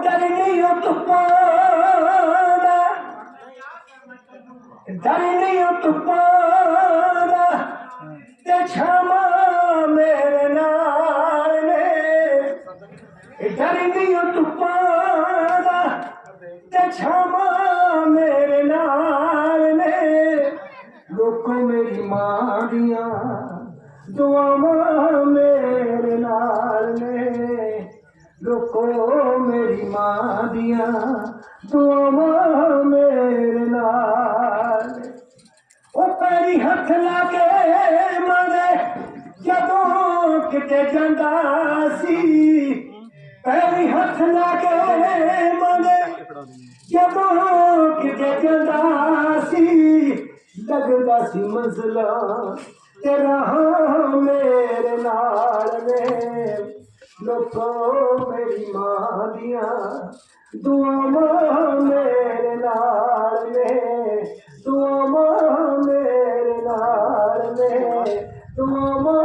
डरनी तुप्पा डरनी तुप्पा ते क्षमा मेरे नाल ने डरनी तुप्पा ते क्षमा मेरे नाल ने लोको मेरी मां दिया दुआवां मेरे नाल ने लोको मेरी मां दिया दुआवां मेरे नाल ओ पैरी हथ लाके मारे जदों किते जांदा सी पैरी हथ लाके मारे जदों किते जांदा सी लगदा सी मंज़िला तेरा मेरे नाल ने लोको मेरी मां दिया दुआवां मेरे नाल ने दुआवां मेरे नाल ने दुआवां